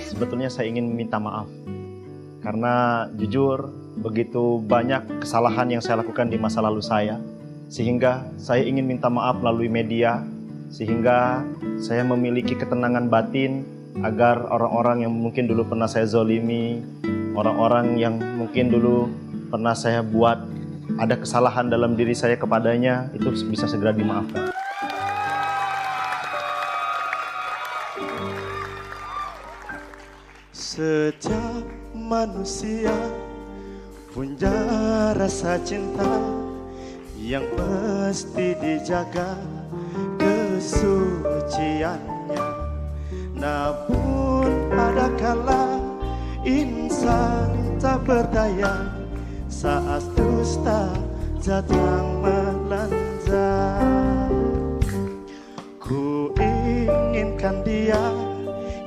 sebetulnya saya ingin minta maaf. Karena jujur, begitu banyak kesalahan yang saya lakukan di masa lalu saya. Sehingga saya ingin minta maaf melalui media. Sehingga saya memiliki ketenangan batin agar orang-orang yang mungkin dulu pernah saya zolimi, orang-orang yang mungkin dulu pernah saya buat ada kesalahan dalam diri saya kepadanya, itu bisa segera dimaafkan. Setiap manusia punya rasa cinta yang mesti dijaga kesuciannya. Namun ada kala insan tak berdaya saat dusta datang melanda. Ku inginkan dia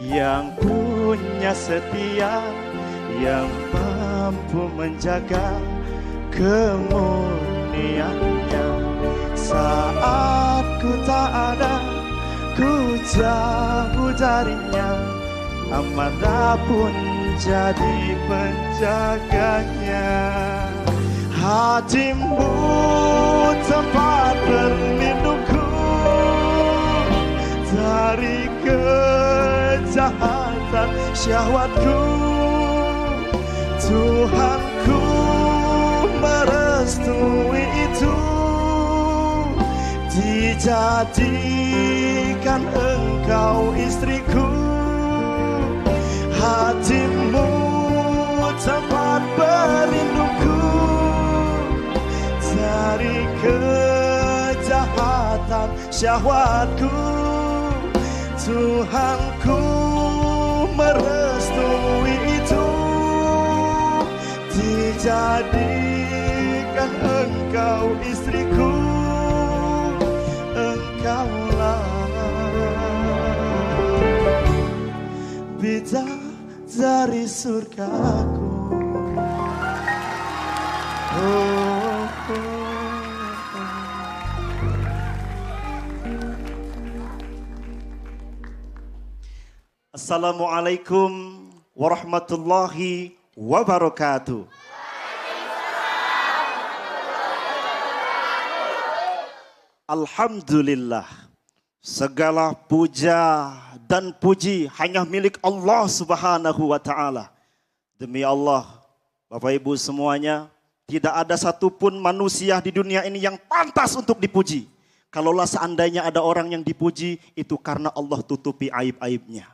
yang punya setia, yang mampu menjaga kemurniannya. Saat ku tak ada, ku jauh darinya, amarah pun jadi penjaganya. Hatimu tempat berlindungku dari kejahatan syahwatku. Tuhanku merestui itu, dijadikan engkau istriku. Hatimu tempat berlindungku dari kejahatan syahwatku. Tuhanku merestui itu, dijadikan engkau istriku. Engkaulah bidadari surgaku. Assalamualaikum warahmatullahi wabarakatuh. Alhamdulillah, segala puja dan puji hanya milik Allah Subhanahu wa ta'ala. Demi Allah, Bapak Ibu semuanya, tidak ada satupun manusia di dunia ini yang pantas untuk dipuji. Kalaulah seandainya ada orang yang dipuji, itu karena Allah tutupi aib-aibnya.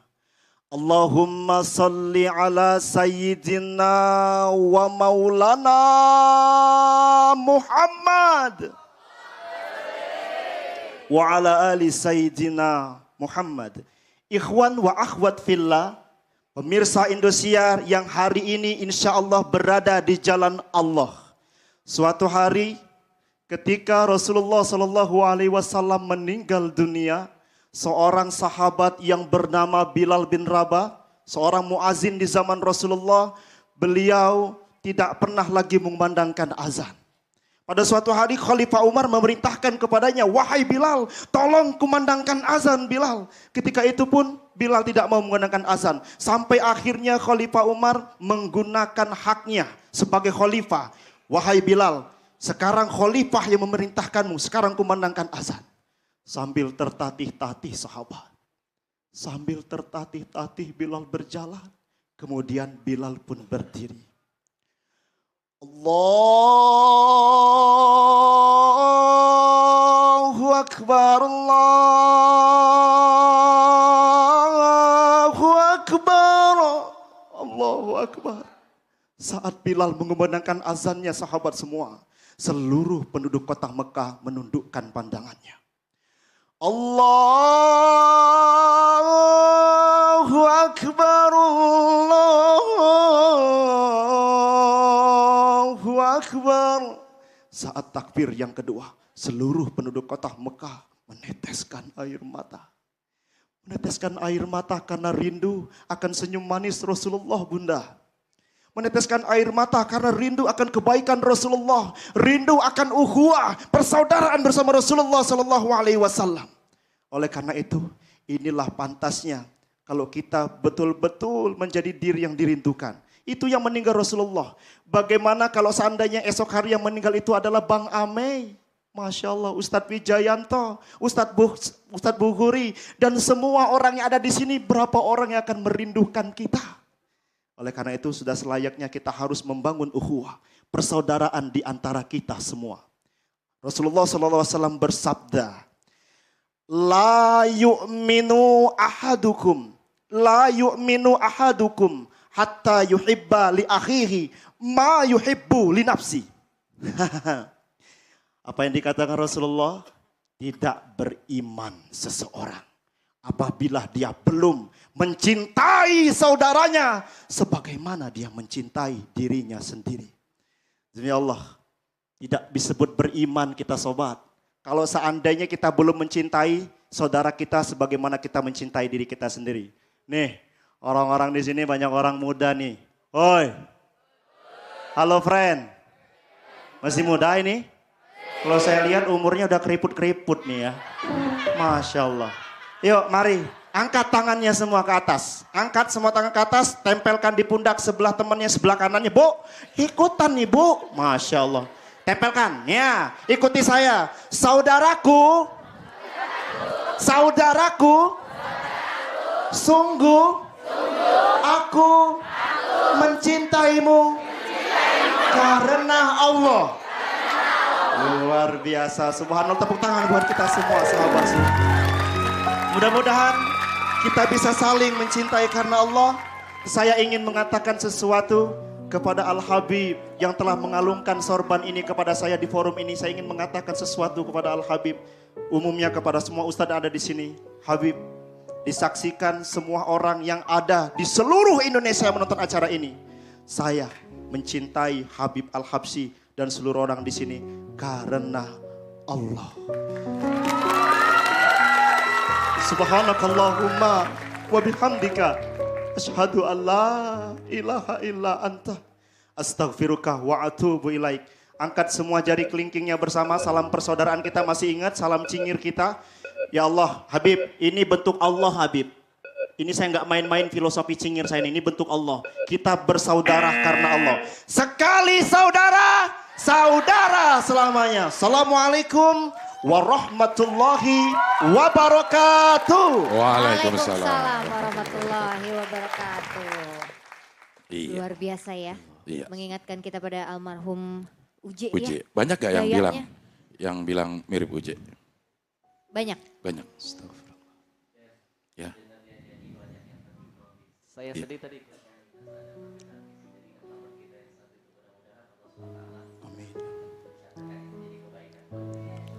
Allahumma salli ala sayyidina wa maulana Muhammad wa ala ali sayyidina Muhammad. Ikhwan wa akhwat fillah, pemirsa Indosiar yang hari ini insya Allah berada di jalan Allah. Suatu hari ketika Rasulullah SAW meninggal dunia, seorang sahabat yang bernama Bilal bin Rabah, seorang muazin di zaman Rasulullah, beliau tidak pernah lagi mengumandangkan azan. Pada suatu hari Khalifah Umar memerintahkan kepadanya, wahai Bilal, tolong kumandangkan azan Bilal. Ketika itu pun Bilal tidak mau menggunakan azan. Sampai akhirnya Khalifah Umar menggunakan haknya sebagai khalifah. Wahai Bilal, sekarang khalifah yang memerintahkanmu, sekarang kumandangkan azan. Sambil tertatih-tatih sahabat, sambil tertatih-tatih Bilal berjalan. Kemudian Bilal pun berdiri. Allahu Akbar, Allahu Akbar, Allahu Akbar. Saat Bilal mengumandangkan azannya, sahabat semua, seluruh penduduk kota Mekah menundukkan pandangannya. Allahu Akbar, Allahu Akbar. Saat takbir yang kedua, seluruh penduduk kota Mekah meneteskan air mata. Meneteskan air mata karena rindu akan senyum manis Rasulullah, Bunda. Meneteskan air mata karena rindu akan kebaikan Rasulullah, rindu akan ukhuwah, persaudaraan bersama Rasulullah SAW. Oleh karena itu, inilah pantasnya Kalau kita betul-betul menjadi diri yang dirindukan. Itu yang meninggal Rasulullah. Bagaimana kalau seandainya esok hari yang meninggal itu adalah Bang Amey. Masya Allah, Ustadz Wijayanto, Ustadz Bukhuri, dan semua orang yang ada di sini, berapa orang yang akan merindukan kita. Oleh karena itu sudah selayaknya kita harus membangun ukhuwah, persaudaraan di antara kita semua. Rasulullah SAW bersabda, La yu'minu ahadukum hatta yuhibba li akhihi ma yuhibbu li nafsi. Apa yang dikatakan Rasulullah? Tidak beriman seseorang apabila dia belum mencintai saudaranya sebagaimana dia mencintai dirinya sendiri. Demi Allah, tidak disebut beriman kita sobat. Kalau seandainya kita belum mencintai saudara kita sebagaimana kita mencintai diri kita sendiri. Nih, orang-orang di sini banyak orang muda nih. Oi. Halo friend. Masih muda ini? Kalau saya lihat umurnya udah keriput-keriput nih ya. Masya Allah. Yuk mari, angkat tangannya semua ke atas. Angkat semua tangan ke atas, tempelkan di pundak sebelah temannya, sebelah kanannya. Bu, ikutan nih bu. Masya Allah. Tempelkan, ya. Ikuti saya. Saudaraku. Sungguh. Aku mencintaimu karena Allah. Luar biasa. Subhanallah, tepuk tangan buat kita semua sahabat. Mudah-mudahan kita bisa saling mencintai karena Allah. Saya ingin mengatakan sesuatu kepada Al-Habib yang telah mengalungkan sorban ini kepada saya di forum ini. Saya ingin mengatakan sesuatu kepada Al-Habib, umumnya kepada semua ustadz yang ada di sini. Habib, disaksikan semua orang yang ada di seluruh Indonesia yang menonton acara ini. Saya mencintai Habib Al-Habsyi dan seluruh orang di sini karena Allah. Subhanakallahumma wa bihamdika asyhadu an la ilaha illa anta astaghfiruka wa atubu ilaik. Angkat semua jari kelingkingnya bersama, salam persaudaraan kita masih ingat, salam cingir kita. Ya Allah, Habib, ini bentuk Allah Habib. Ini saya nggak main-main filosofi cingir saya ini bentuk Allah. Kita bersaudara karena Allah. Sekali saudara, saudara selamanya. Assalamualaikum warahmatullahi wabarakatuh. Waalaikumsalam warahmatullahi wabarakatuh. Iya. Luar biasa ya. Iya. Mengingatkan kita pada almarhum Uje, Uje. ya. Banyak gak Gayanya. yang bilang mirip Uje? Banyak. Banyak. Ya. Saya sedih tadi.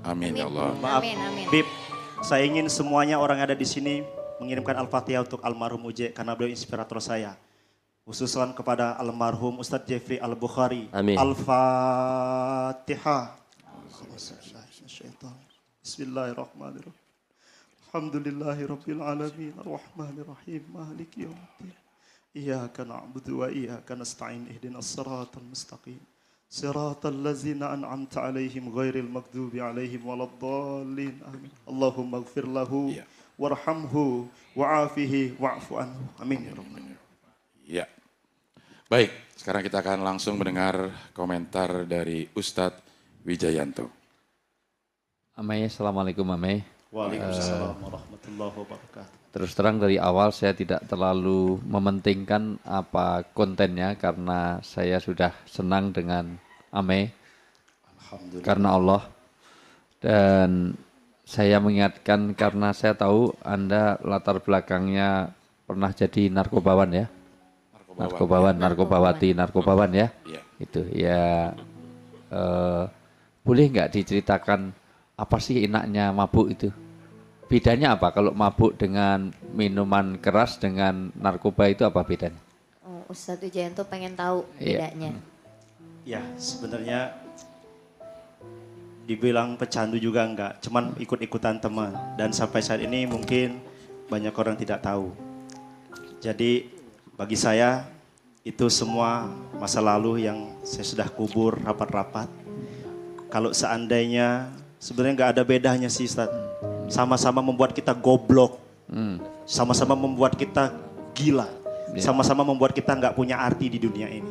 Amin ya Allah. Maaf, Amin. Bib, saya ingin semuanya orang yang ada di sini mengirimkan Al-Fatihah untuk almarhum Uje karena beliau inspirator saya. Khususan kepada almarhum Ustadz Jeffrey Al-Bukhari. Amin. Al-Fatihah. Bismillahirrahmanirrahim. Alhamdulillahirabbil alamin arrahmanir rahim maliki yaumiddin. Iyyaka na'budu wa iyyaka nasta'in ihdinas siratal mustaqim. Siratal ladzina an'amta 'alaihim ghairil maghdubi 'alaihim waladdallin. Amin. Allahumma ighfir lahu warhamhu wa'afihi wa'fu anhu. Amin ya rabbal alamin. Ya. Baik, sekarang kita akan langsung mendengar komentar dari Ustadz Wijayanto. Amai, assalamualaikum Amai. Waalaikumsalam warahmatullahi wabarakatuh. Terus terang dari awal saya tidak terlalu mementingkan apa kontennya karena saya sudah senang dengan Amai karena Allah. Dan saya mengingatkan karena saya tahu Anda latar belakangnya pernah jadi narkobawan ya. Narkobawan ya. Ya. Itu ya boleh nggak diceritakan apa sih enaknya mabuk itu? Bedanya apa kalau mabuk dengan minuman keras dengan narkoba itu apa bedanya? Oh, Ustadz Wijayanto pengen tahu bedanya. Ya, sebenarnya dibilang pecandu juga enggak, cuman ikut-ikutan teman. Dan sampai saat ini mungkin banyak orang tidak tahu. Jadi bagi saya itu semua masa lalu yang saya sudah kubur rapat-rapat. Kalau seandainya sebenarnya enggak ada bedanya sih Ustadz. Sama-sama membuat kita goblok. sama-sama membuat kita gila, Ya. sama-sama membuat kita nggak punya arti di dunia ini.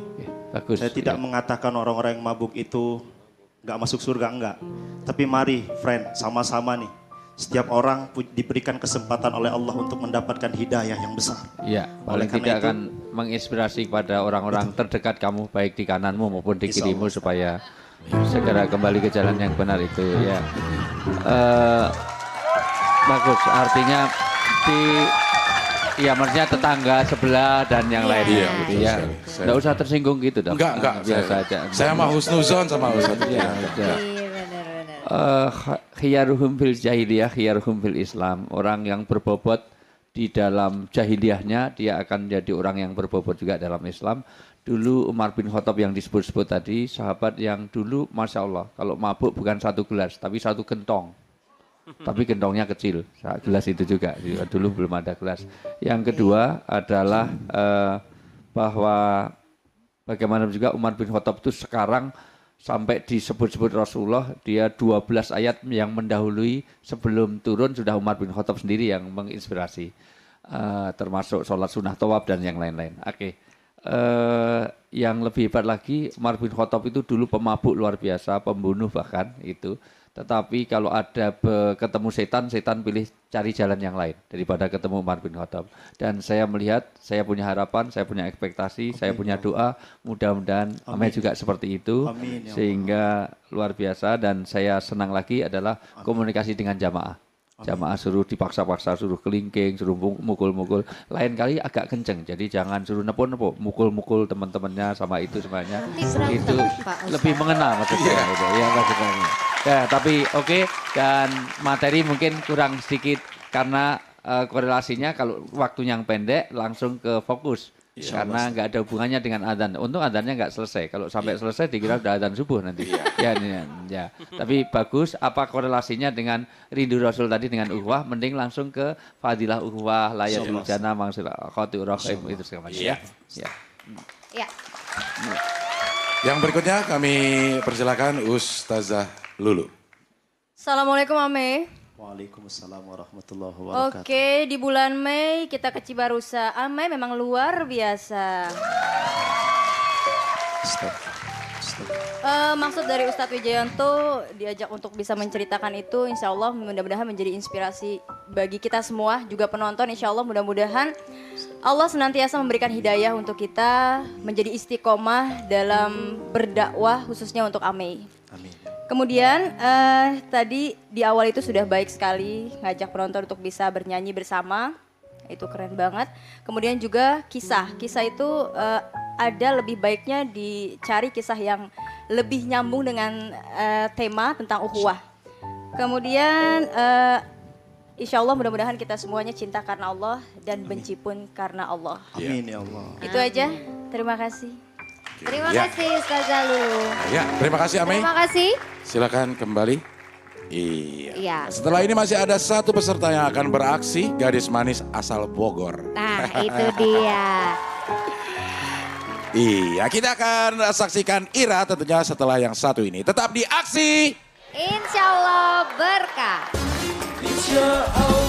Bagus. Saya tidak Ya. mengatakan orang-orang yang mabuk itu nggak masuk surga, enggak. Tapi mari friend, sama-sama nih. Setiap orang diberikan kesempatan oleh Allah untuk mendapatkan hidayah yang besar. Ya, Oleh paling karena tidak itu- akan menginspirasi kepada orang-orang terdekat kamu, baik di kananmu maupun di Insya kirimu, Allah. supaya segera kembali ke jalan yang benar itu. Ya, bagus. Artinya ya maksudnya tetangga sebelah dan yang lainnya. Iya, gitu betul ya. sekali. Nggak usah tersinggung gitu dong. Enggak. Biasa aja. Saya mah husnuzon sama Ustadz. Ya, ya. Iya benar-benar. Khiyaruhum fil jahiliyah, khiyaruhum fil Islam. Orang yang berbobot di dalam jahiliyahnya, dia akan jadi orang yang berbobot juga dalam Islam. Dulu Umar bin Khattab yang disebut-sebut tadi, sahabat yang dulu Masya Allah, kalau mabuk bukan satu gelas, tapi satu gentong. Tapi gentongnya kecil, gelas itu juga. Dulu belum ada gelas. Yang kedua adalah bahwa bagaimana juga Umar bin Khattab itu sekarang sampai disebut-sebut Rasulullah, dia 12 ayat yang mendahului sebelum turun sudah Umar bin Khattab sendiri yang menginspirasi. Termasuk sholat sunnah tawaf dan yang lain-lain. Oke. Yang lebih hebat lagi, Umar bin Khattab itu dulu pemabuk luar biasa, pembunuh bahkan itu. Tetapi kalau ada ketemu setan, setan pilih cari jalan yang lain daripada ketemu Umar bin Khattab. Dan saya melihat, saya punya harapan, saya punya ekspektasi, saya punya doa, mudah-mudahan Ame juga seperti itu. Amin, ya Allah. Sehingga luar biasa, dan saya senang lagi adalah komunikasi dengan jamaah. Jamaah suruh dipaksa-paksa, suruh kelingking, suruh mukul-mukul. Lain kali agak kenceng, jadi jangan suruh nepuk-nepuk, mukul-mukul teman-temannya sama itu semuanya. Nanti berantem, Itu Pak Ustadz. lebih mengenal maksud saya. Gitu. Ya, maksud saya. Ya, tapi oke. Dan materi mungkin kurang sedikit karena korelasinya kalau waktunya yang pendek langsung ke fokus. Karena nggak ada hubungannya dengan adzan. Untung adzannya nggak selesai. Kalau sampai selesai dikira udah adzan subuh nanti. Ya. Tapi bagus. Apa korelasinya dengan rindu Rasul tadi dengan ukhuwah? Mending langsung ke fadilah ukhuwah, layatul jannah, mangsil khati'ur rahim itu segala macam. Iya. Ya. Ya. Yang berikutnya kami persilakan Ustazah Lulu. Assalamualaikum Ame. Waalaikumsalam warahmatullahi wabarakatuh. Oke, di bulan Mei kita ke Cibarusa. Ame memang luar biasa. Maksud dari Ustadz Wijayanto diajak untuk bisa menceritakan itu, insya Allah mudah-mudahan menjadi inspirasi bagi kita semua, juga penonton. Insya Allah mudah-mudahan Allah senantiasa memberikan hidayah untuk kita menjadi istiqomah dalam berdakwah, khususnya untuk Ame. Amin. Kemudian tadi di awal itu sudah baik sekali ngajak penonton untuk bisa bernyanyi bersama, itu keren banget. Kemudian juga kisah itu ada lebih baiknya dicari kisah yang lebih nyambung dengan tema tentang ukhuwah. Kemudian insya Allah mudah-mudahan kita semuanya cinta karena Allah dan benci pun karena Allah. Amin ya Allah. Itu aja, terima kasih. Terima Ya. kasih Ustazah Lulu. Ya, terima kasih Ame. Terima kasih. Silakan kembali. Iya. Iya. Setelah ini masih ada satu peserta yang akan beraksi, gadis manis asal Bogor. Nah itu dia. Iya, kita akan saksikan Ira tentunya setelah yang satu ini. Tetap di aksi. Insya Allah berkah. Insya Allah.